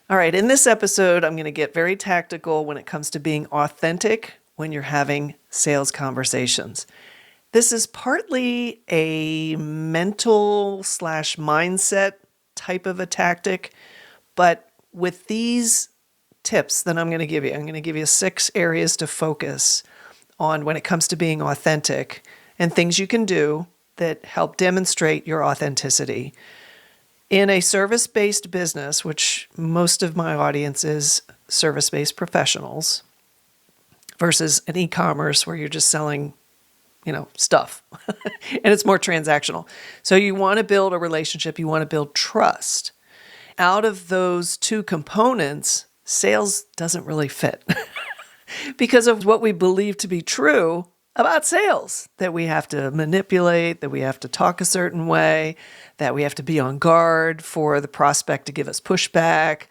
All right, in this episode, I'm going to get very tactical when it comes to being authentic when you're having sales conversations. This is partly a mental / mindset type of a tactic, but with these tips that I'm going to give you 6 areas to focus on when it comes to being authentic and things you can do that help demonstrate your authenticity. In a service-based business, which most of my audience is service-based professionals, versus an e-commerce where you're just selling, stuff, and it's more transactional. So you want to build a relationship, you want to build trust. Out of those 2 components, sales doesn't really fit because of what we believe to be true about sales, that we have to manipulate, that we have to talk a certain way, that we have to be on guard for the prospect to give us pushback,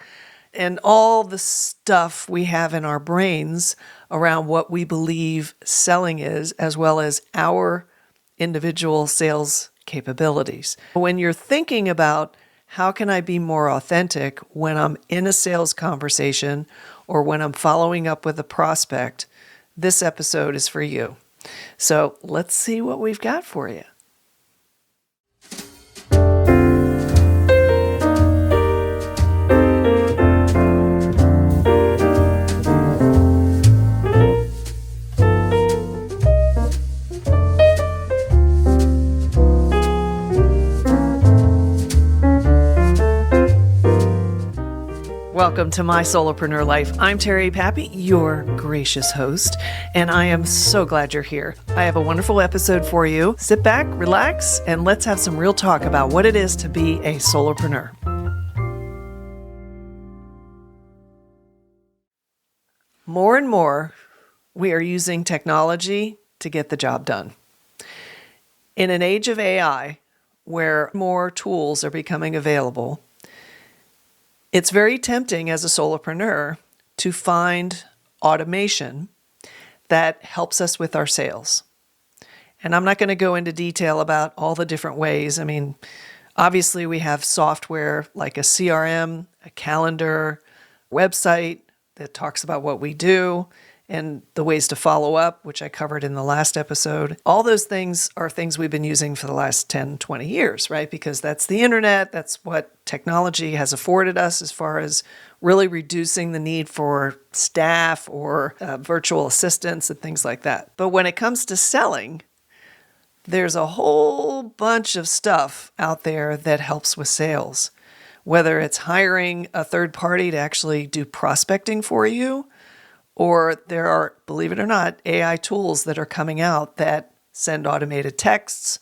and all the stuff we have in our brains around what we believe selling is, as well as our individual sales capabilities. When you're thinking about how can I be more authentic when I'm in a sales conversation or when I'm following up with a prospect, this episode is for you. So let's see what we've got for you. Welcome to My Solopreneur Life. I'm Terry Pappy, your gracious host, and I am so glad you're here. I have a wonderful episode for you. Sit back, relax, and let's have some real talk about what it is to be a solopreneur. More and more, we are using technology to get the job done. In an age of AI, where more tools are becoming available, it's very tempting as a solopreneur to find automation that helps us with our sales. And I'm not going to go into detail about all the different ways. I mean, obviously we have software like a CRM, a calendar, website that talks about what we do and the ways to follow up, which I covered in the last episode. All those things are things we've been using for the last 10, 20 years, right? Because that's the internet. That's what technology has afforded us as far as really reducing the need for staff or virtual assistants and things like that. But when it comes to selling, there's a whole bunch of stuff out there that helps with sales, whether it's hiring a third party to actually do prospecting for you, or there are, believe it or not, AI tools that are coming out that send automated texts,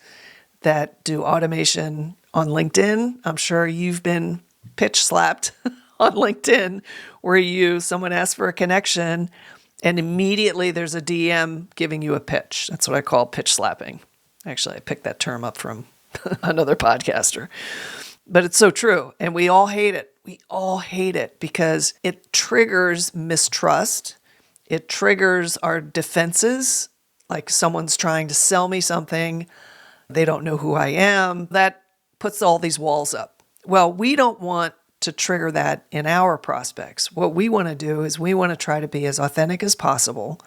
that do automation on LinkedIn. I'm sure you've been pitch slapped on LinkedIn where someone asks for a connection and immediately there's a DM giving you a pitch. That's what I call pitch slapping. Actually, I picked that term up from another podcaster. But it's so true. And we all hate it. We all hate it because it triggers mistrust. It triggers our defenses, like someone's trying to sell me something. They don't know who I am. That puts all these walls up. Well, we don't want to trigger that in our prospects. What we want to do is we want to try to be as authentic as possible.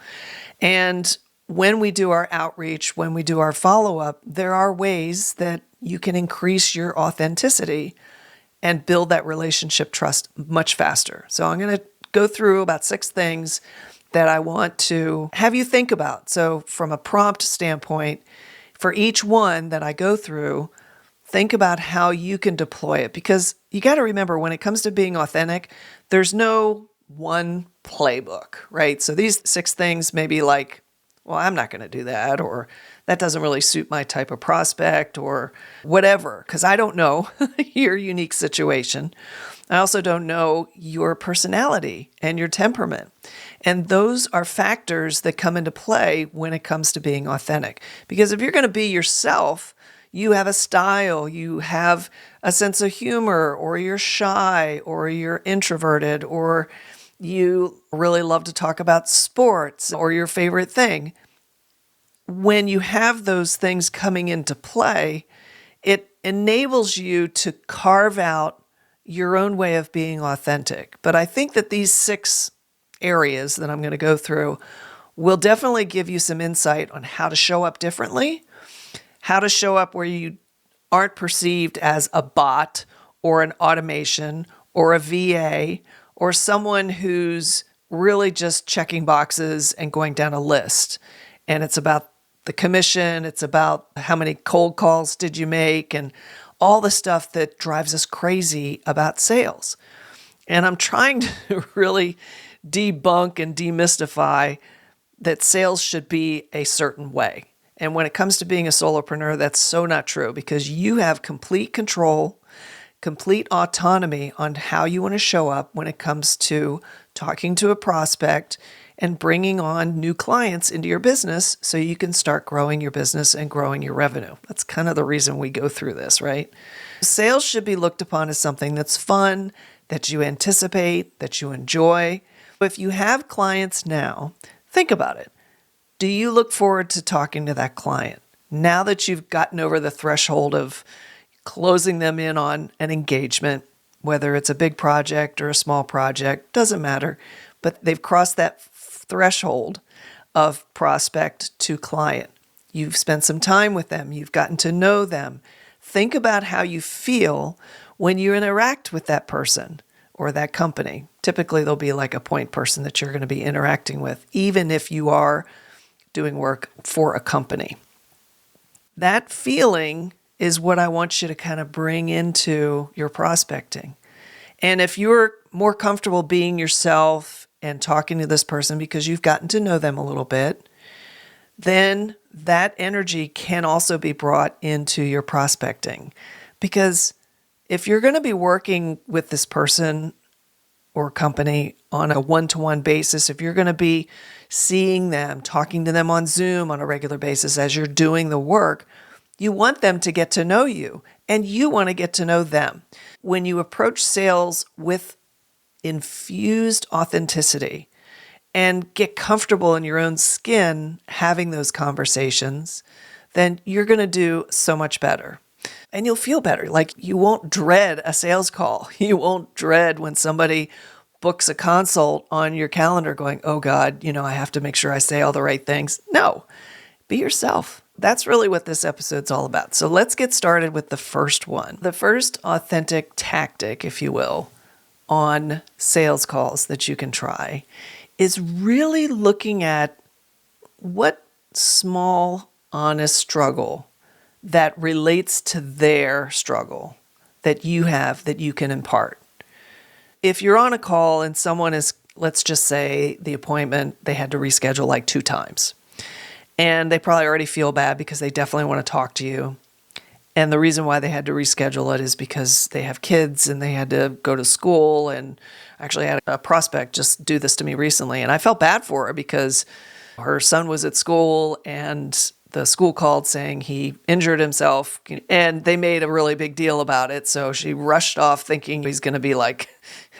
And when we do our outreach, when we do our follow-up, there are ways that you can increase your authenticity and build that relationship trust much faster. So I'm going to go through about 6 things that I want to have you think about. So from a prompt standpoint, for each one that I go through, think about how you can deploy it. Because you got to remember, when it comes to being authentic, there's no one playbook, right? So these 6 things may be like, well, I'm not going to do that, or that doesn't really suit my type of prospect, or whatever, because I don't know your unique situation. I also don't know your personality and your temperament. And those are factors that come into play when it comes to being authentic. Because if you're going to be yourself, you have a style, you have a sense of humor, or you're shy, or you're introverted, or you really love to talk about sports or your favorite thing. When you have those things coming into play, it enables you to carve out your own way of being authentic. But I think that these 6 areas that I'm going to go through will definitely give you some insight on how to show up differently, how to show up where you aren't perceived as a bot or an automation or a VA or someone who's really just checking boxes and going down a list. And it's about the commission, it's about how many cold calls did you make, and all the stuff that drives us crazy about sales. And I'm trying to really debunk and demystify that sales should be a certain way. And when it comes to being a solopreneur, that's so not true, because you have complete control, complete autonomy on how you want to show up when it comes to talking to a prospect and bringing on new clients into your business so you can start growing your business and growing your revenue. That's kind of the reason we go through this, right? Sales should be looked upon as something that's fun, that you anticipate, that you enjoy. If you have clients now, think about it. Do you look forward to talking to that client now that you've gotten over the threshold of closing them in on an engagement, whether it's a big project or a small project, doesn't matter, but they've crossed that threshold of prospect to client. You've spent some time with them. You've gotten to know them. Think about how you feel when you interact with that person or that company. Typically, there'll be like a point person that you're going to be interacting with, even if you are doing work for a company. That feeling is what I want you to kind of bring into your prospecting. And if you're more comfortable being yourself and talking to this person because you've gotten to know them a little bit, then that energy can also be brought into your prospecting. Because if you're going to be working with this person or company on a one-to-one basis, if you're going to be seeing them, talking to them on Zoom on a regular basis as you're doing the work, you want them to get to know you, and you want to get to know them. When you approach sales with infused authenticity and get comfortable in your own skin having those conversations, then you're going to do so much better. And you'll feel better. Like, you won't dread a sales call. You won't dread when somebody books a consult on your calendar going, oh God, I have to make sure I say all the right things. No, be yourself. That's really what this episode's all about. So let's get started with the first one. The first authentic tactic, if you will, on sales calls that you can try is really looking at what small, honest struggle that relates to their struggle that you have that you can impart. If you're on a call and someone is, let's just say the appointment, they had to reschedule like 2 times. And they probably already feel bad because they definitely want to talk to you. And the reason why they had to reschedule it is because they have kids and they had to go to school. And actually, I had a prospect just do this to me recently. And I felt bad for her because her son was at school and the school called saying he injured himself. And they made a really big deal about it. So she rushed off thinking he's going to be like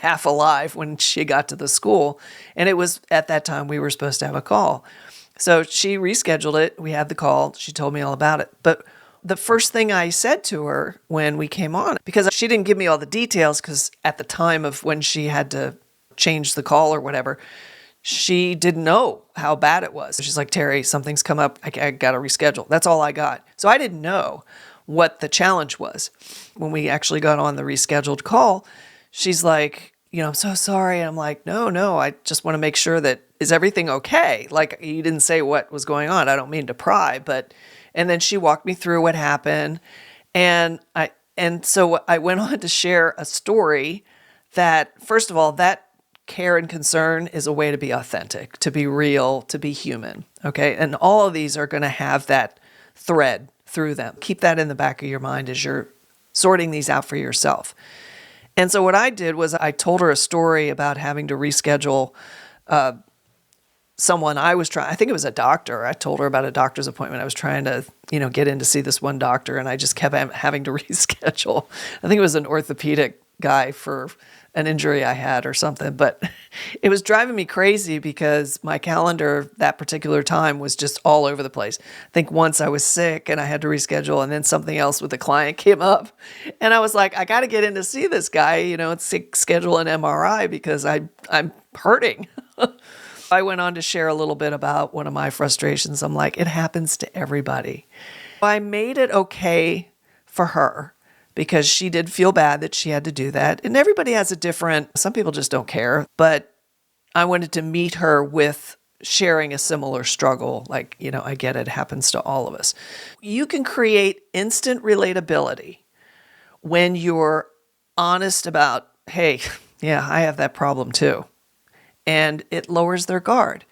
half alive when she got to the school. And it was at that time we were supposed to have a call. So she rescheduled it. We had the call. She told me all about it. But the first thing I said to her when we came on, because she didn't give me all the details, because at the time of when she had to change the call or whatever, she didn't know how bad it was. She's like, Terry, something's come up. I got to reschedule. That's all I got. So I didn't know what the challenge was. When we actually got on the rescheduled call, she's like, I'm so sorry. And I'm like, no, I just want to make sure that, is everything okay? Like, you didn't say what was going on. I don't mean to pry, and then she walked me through what happened. And so I went on to share a story that, first of all, that care and concern is a way to be authentic, to be real, to be human. Okay. And all of these are going to have that thread through them. Keep that in the back of your mind as you're sorting these out for yourself. And so what I did was I told her a story about having to reschedule someone I think it was a doctor. I told her about a doctor's appointment. I was trying to, get in to see this one doctor, and I just kept having to reschedule. I think it was an orthopedic guy for an injury I had or something. But it was driving me crazy because my calendar that particular time was just all over the place. I think once I was sick and I had to reschedule, and then something else with a client came up. And I was like, I got to get in to see this guy, schedule an MRI because I'm hurting. I went on to share a little bit about one of my frustrations. I'm like, it happens to everybody. I made it okay for her because she did feel bad that she had to do that. And everybody has some people just don't care. But I wanted to meet her with sharing a similar struggle. Like, I get it happens to all of us. You can create instant relatability when you're honest about, hey, yeah, I have that problem too. And it lowers their guard.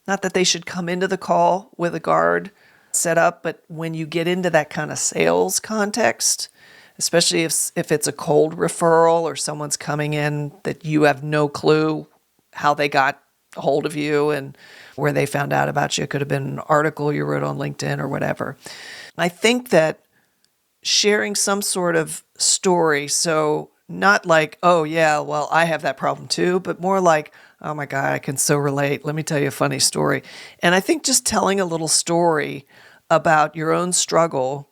Not that they should come into the call with a guard set up, but when you get into that kind of sales context, especially if it's a cold referral or someone's coming in that you have no clue how they got a hold of you and where they found out about you. It could have been an article you wrote on LinkedIn or whatever. I think that sharing some sort of story, so not like, oh yeah, well, I have that problem too, but more like, oh my God, I can so relate. Let me tell you a funny story. And I think just telling a little story about your own struggle,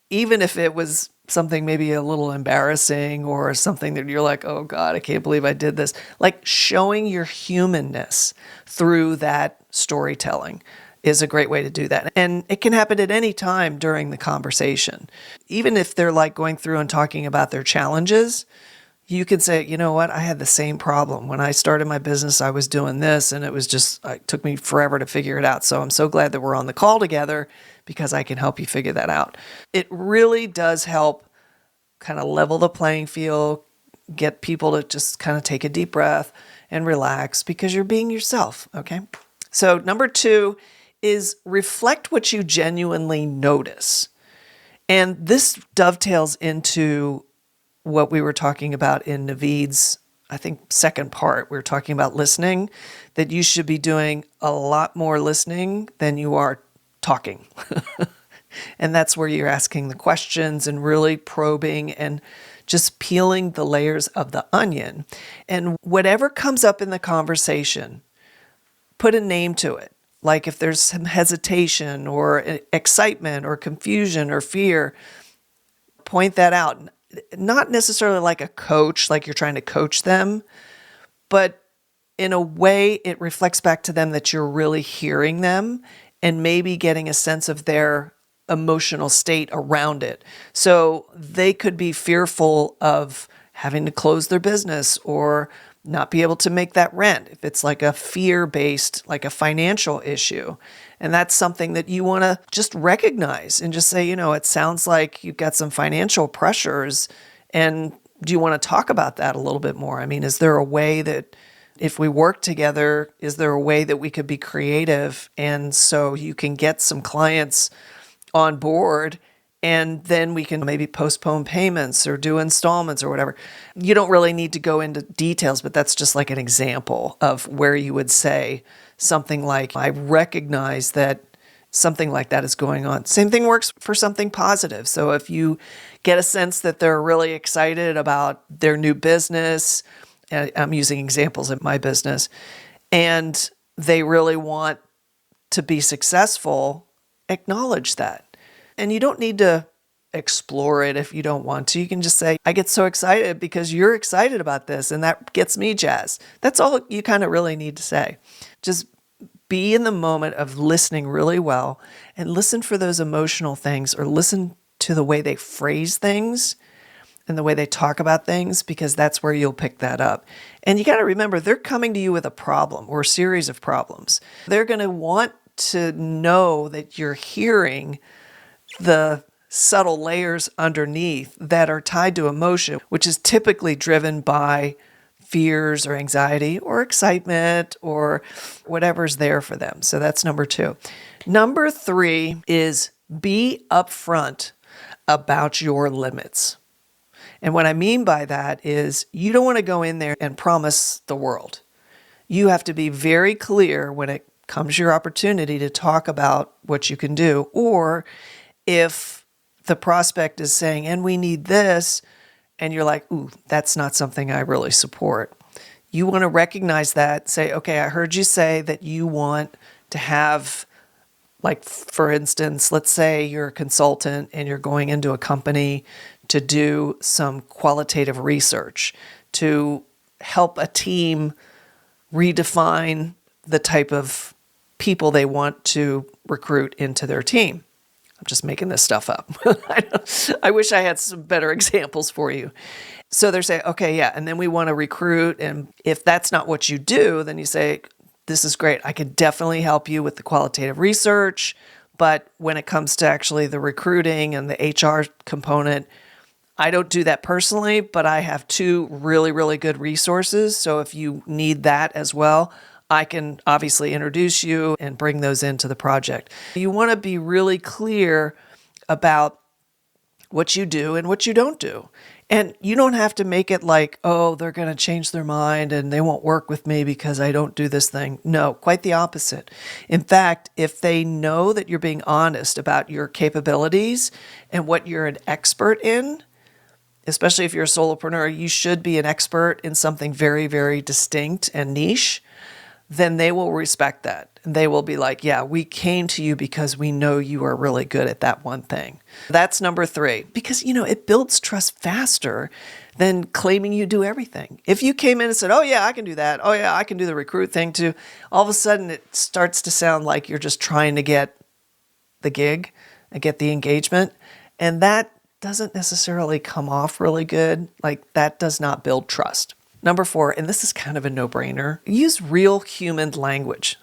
even if it was something maybe a little embarrassing or something that you're like, oh God, I can't believe I did this. Like showing your humanness through that storytelling is a great way to do that. And it can happen at any time during the conversation. Even if they're like going through and talking about their challenges, you can say, you know what, I had the same problem. When I started my business, I was doing this and it took me forever to figure it out. So I'm so glad that we're on the call together because I can help you figure that out. It really does help kind of level the playing field, get people to just kind of take a deep breath and relax because you're being yourself, okay? So number 2 is reflect what you genuinely notice. And this dovetails into what we were talking about in Naveed's, I think, second part. We were talking about listening, that you should be doing a lot more listening than you are talking. And that's where you're asking the questions and really probing and just peeling the layers of the onion. And whatever comes up in the conversation, put a name to it. Like if there's some hesitation or excitement or confusion or fear, point that out. Not necessarily like a coach, like you're trying to coach them, but in a way it reflects back to them that you're really hearing them and maybe getting a sense of their emotional state around it. So they could be fearful of having to close their business or not be able to make that rent if it's like a fear-based, like a financial issue. And that's something that you want to just recognize and just say, it sounds like you've got some financial pressures. And do you want to talk about that a little bit more? I mean, is there a way that if we work together, is there a way that we could be creative? And so you can get some clients on board and then we can maybe postpone payments or do installments or whatever. You don't really need to go into details, but that's just like an example of where you would say something like, I recognize that something like that is going on. Same thing works for something positive. So if you get a sense that they're really excited about their new business, and I'm using examples of my business, and they really want to be successful, acknowledge that. And you don't need to explore it if you don't want to. You can just say, I get so excited because you're excited about this, and that gets me jazzed. That's all you kind of really need to say. Just be in the moment of listening really well and listen for those emotional things or listen to the way they phrase things and the way they talk about things, because that's where you'll pick that up. And you got to remember, they're coming to you with a problem or a series of problems. They're going to want to know that you're hearing the subtle layers underneath that are tied to emotion, which is typically driven by fears or anxiety or excitement or whatever's there for them. So that's number 2. Number 3 is be upfront about your limits. And what I mean by that is you don't want to go in there and promise the world. You have to be very clear when it comes your opportunity to talk about what you can do. Or if the prospect is saying, and we need this, and you're like, ooh, that's not something I really support. You want to recognize that, say, okay, I heard you say that you want to have, like, for instance, let's say you're a consultant and you're going into a company to do some qualitative research to help a team redefine the type of people they want to recruit into their team. I'm just making this stuff up. I wish I had some better examples for you. So they're saying, okay, yeah, and then we want to recruit. And if that's not what you do, then you say, this is great. I can definitely help you with the qualitative research. But when it comes to actually the recruiting and the HR component, I don't do that personally, but I have two really, really good resources. So if you need that as well, I can obviously introduce you and bring those into the project. You want to be really clear about what you do and what you don't do. And you don't have to make it like, oh, they're going to change their mind and they won't work with me because I don't do this thing. No, quite the opposite. In fact, if they know that you're being honest about your capabilities and what you're an expert in, especially if you're a solopreneur, you should be an expert in something very, very distinct and niche, then they will respect that. And they will be like, yeah, we came to you because we know you are really good at that one thing. That's number 3, because, it builds trust faster than claiming you do everything. If you came in and said, oh yeah, I can do that. Oh yeah, I can do the recruit thing too. All of a sudden it starts to sound like you're just trying to get the gig and get the engagement. And that doesn't necessarily come off really good. Like, that does not build trust. Number 4, and this is kind of a no-brainer, use real human language.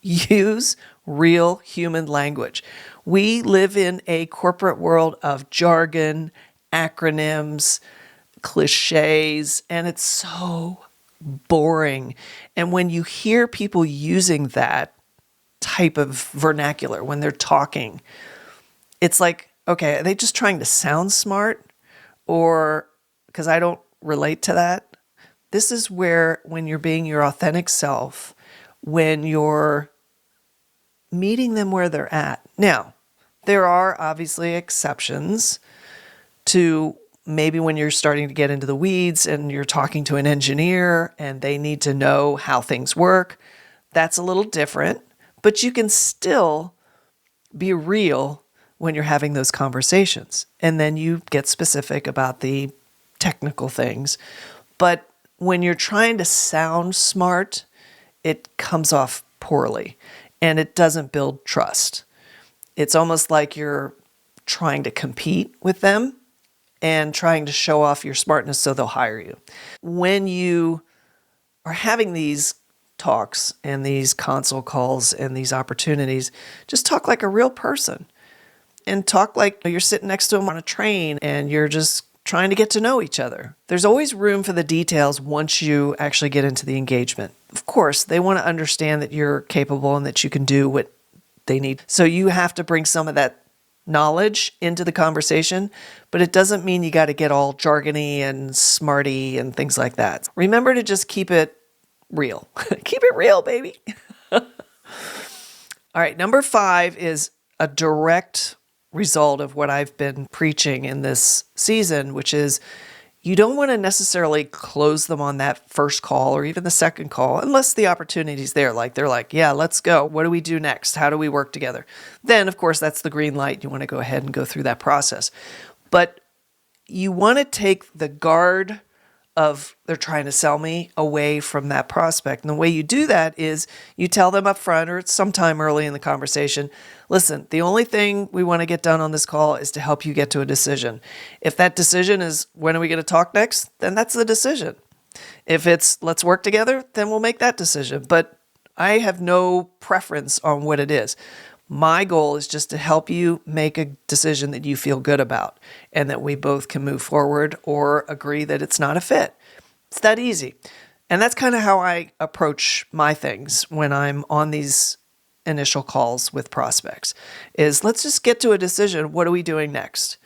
Use real human language. We live in a corporate world of jargon, acronyms, cliches, and it's so boring. And when you hear people using that type of vernacular when they're talking, it's like, okay, are they just trying to sound smart? Or, because I don't relate to that. This is where, when you're being your authentic self, when you're meeting them where they're at. Now, there are obviously exceptions to maybe when you're starting to get into the weeds and you're talking to an engineer and they need to know how things work. That's a little different, but you can still be real when you're having those conversations. And then you get specific about the technical things. But when you're trying to sound smart, it comes off poorly and it doesn't build trust. It's almost like you're trying to compete with them and trying to show off your smartness so they'll hire you. When you are having these talks and these console calls and these opportunities, just talk like a real person and talk like you're sitting next to them on a train and you're just trying to get to know each other. There's always room for the details once you actually get into the engagement. Of course, they want to understand that you're capable and that you can do what they need. So you have to bring some of that knowledge into the conversation, but it doesn't mean you got to get all jargony and smarty and things like that. Remember to just keep it real. Keep it real, baby. All right, number 5 is a direct result of what I've been preaching in this season, which is you don't want to necessarily close them on that first call or even the second call unless the opportunity's there. Like they're like, yeah, let's go. What do we do next? How do we work together? Then, of course, that's the green light. You want to go ahead and go through that process. But you want to take the guard of they're trying to sell me away from that prospect. And the way you do that is you tell them up front or sometime early in the conversation, listen, the only thing we want to get done on this call is to help you get to a decision. If that decision is when are we going to talk next, then that's the decision. If it's let's work together, then we'll make that decision. But I have no preference on what it is. My goal is just to help you make a decision that you feel good about and that we both can move forward or agree that it's not a fit. It's that easy. And that's kind of how I approach my things when I'm on these initial calls with prospects is let's just get to a decision. What are we doing next?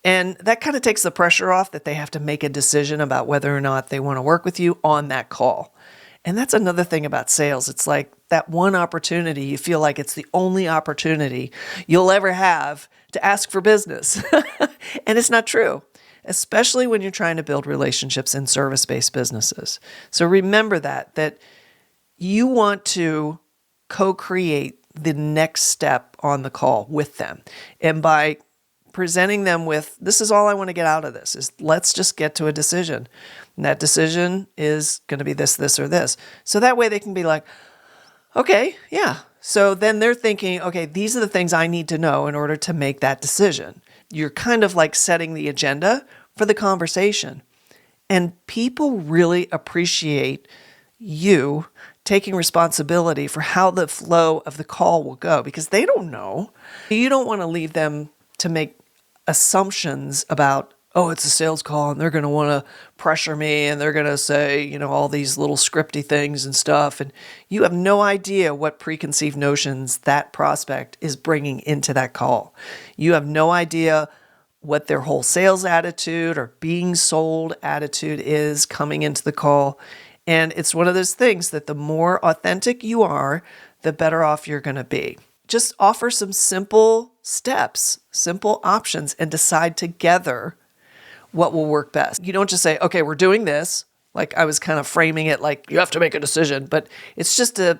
And that kind of takes the pressure off that they have to make a decision about whether or not they want to work with you on that call. And that's another thing about sales. It's like that one opportunity, you feel like it's the only opportunity you'll ever have to ask for business. And it's not true. especially when you're trying to build relationships in service-based businesses. So remember that you want to co-create the next step on the call with them. And by presenting them with, this is all I want to get out of this, is let's just get to a decision. And that decision is going to be this, this, or this. So that way they can be like, okay, yeah. So then they're thinking, okay, these are the things I need to know in order to make that decision. You're kind of like setting the agenda for the conversation. And people really appreciate you taking responsibility for how the flow of the call will go, because they don't know. You don't want to leave them to make assumptions about, oh, it's a sales call and they're going to want to pressure me and they're going to say, all these little scripty things and stuff. And you have no idea what preconceived notions that prospect is bringing into that call. You have no idea what their whole sales attitude or being sold attitude is coming into the call. And it's one of those things that the more authentic you are, the better off you're going to be. Just offer some simple steps, simple options, and decide together what will work best. You don't just say, okay, we're doing this. Like I was kind of framing it like you have to make a decision, but it's just to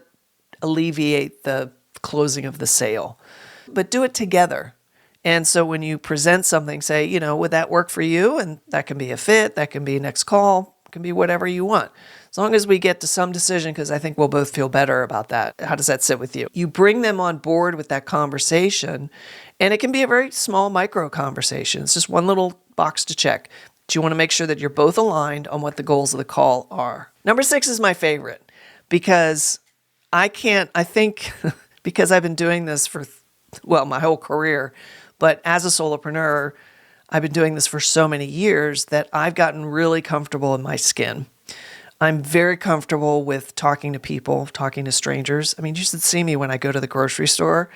alleviate the closing of the sale. But do it together. And so when you present something, say, would that work for you? And that can be a fit, that can be next call, it can be whatever you want. As long as we get to some decision, because I think we'll both feel better about that. How does that sit with you? You bring them on board with that conversation, and it can be a very small micro conversation. It's just one little box to check. But you want to make sure that you're both aligned on what the goals of the call are. Number 6 is my favorite because because I've been doing this for, my whole career, but as a solopreneur, I've been doing this for so many years that I've gotten really comfortable in my skin. I'm very comfortable with talking to people, talking to strangers. I mean, you should see me when I go to the grocery store.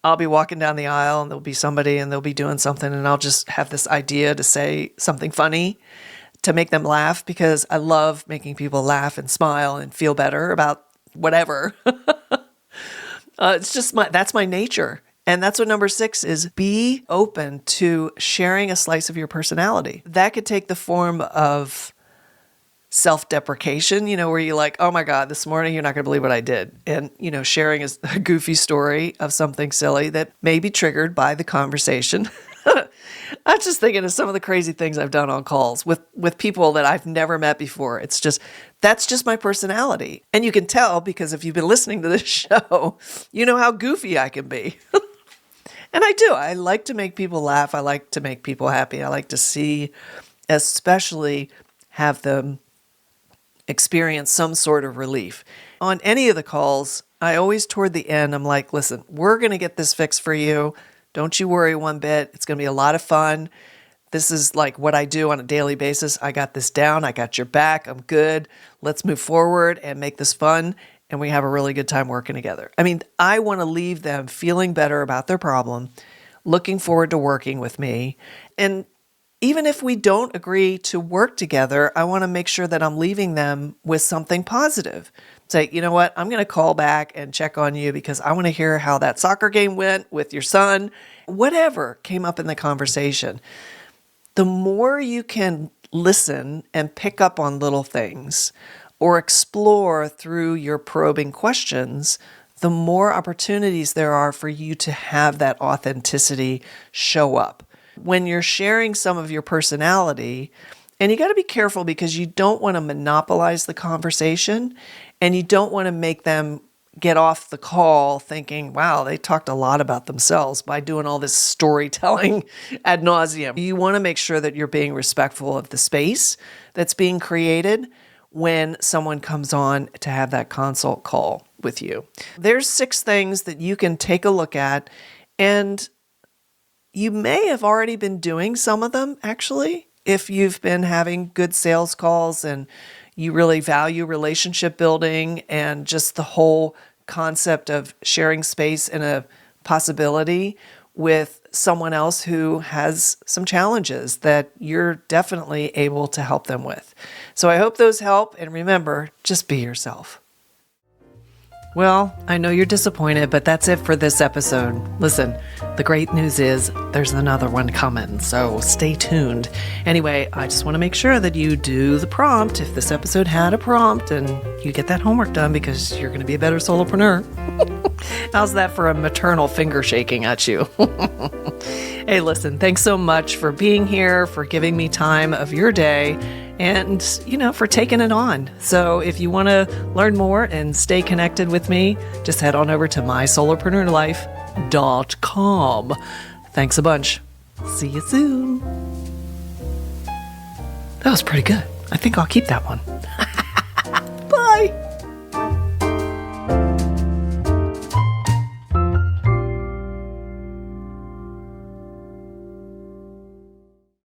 I'll be walking down the aisle and there'll be somebody and they'll be doing something and I'll just have this idea to say something funny to make them laugh because I love making people laugh and smile and feel better about whatever. It's just that's my nature. And that's what number 6 is. Be open to sharing a slice of your personality. That could take the form of self-deprecation, where you're like, oh my God, this morning you're not going to believe what I did. And, sharing a goofy story of something silly that may be triggered by the conversation. I'm just thinking of some of the crazy things I've done on calls with people that I've never met before. That's just my personality. And you can tell because if you've been listening to this show, you know how goofy I can be. And I do. I like to make people laugh. I like to make people happy. I like to see, especially have them experience some sort of relief. On any of the calls, I always toward the end, I'm like, listen, we're going to get this fixed for you. Don't you worry one bit. It's going to be a lot of fun. This is like what I do on a daily basis. I got this down. I got your back. I'm good. Let's move forward and make this fun. And we have a really good time working together. I mean, I want to leave them feeling better about their problem, looking forward to working with me. And even if we don't agree to work together, I want to make sure that I'm leaving them with something positive. Say, you know what, I'm going to call back and check on you because I want to hear how that soccer game went with your son. Whatever came up in the conversation. The more you can listen and pick up on little things or explore through your probing questions, the more opportunities there are for you to have that authenticity show up. When you're sharing some of your personality, and you got to be careful because you don't want to monopolize the conversation and you don't want to make them get off the call thinking, wow, they talked a lot about themselves by doing all this storytelling ad nauseum. You want to make sure that you're being respectful of the space that's being created when someone comes on to have that consult call with you. There's 6 things that you can take a look at, and you may have already been doing some of them, actually, if you've been having good sales calls and you really value relationship building and just the whole concept of sharing space and a possibility with someone else who has some challenges that you're definitely able to help them with. So I hope those help. And remember, just be yourself. Well, I know you're disappointed, but that's it for this episode. Listen, the great news is there's another one coming, so stay tuned. Anyway, I just want to make sure that you do the prompt if this episode had a prompt and you get that homework done because you're going to be a better solopreneur. How's that for a maternal finger shaking at you? Hey, listen, thanks so much for being here, for giving me time of your day, and, for taking it on. So if you want to learn more and stay connected with me, just head on over to mySolopreneurLife.com. Thanks a bunch. See you soon. That was pretty good. I think I'll keep that one.